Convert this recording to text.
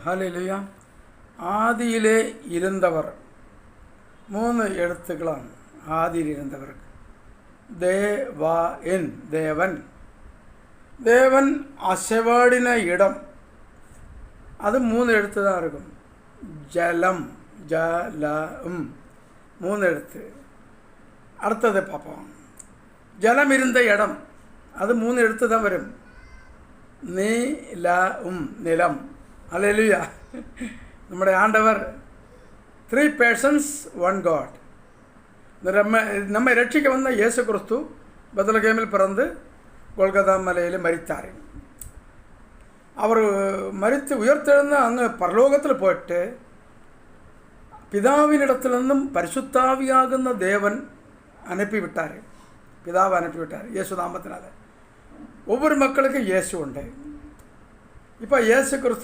ஹல்லேலூயா. ஆதியிலே இருந்தவர் 3 எழுத்துக்களாம். ஆதியில் இருந்தவர் தேவான், தேவன். தேவன் அசைவாடின இடம், அது 3 எழுத்து தான் இருக்கும். ஜலம், ஜலம் 3 எழுத்து. அடுத்தது பார்ப்போம். ஜலம் இருந்த இடம், அது 3 எழுத்து தான் வரும். நீலம், நிலம். அல்லேலூயா. நம்முடைய ஆண்டவர் 3 persons 1 God. நம்மை ரட்சிக்க வந்த இயேசு கிறிஸ்து பெத்லகேமில் பிறந்து கொல்கத்தா மலையில் மரித்தார். அவர் மரித்து உயர்த்தெழுந்து அங்கே பரலோகத்தில் போயிட்டு பிதாவினிடத்திலிருந்தும் பரிசுத்தாவியாகுന്ന தேவன் அனுப்பிவிட்டார். பிதாவை அனுப்பிவிட்டார் இயேசு நாமத்தினால. ஒவ்வொரு மக்களுக்கும் இயேசு உண்டு. இப்போ இயேசு கிறிஸ்து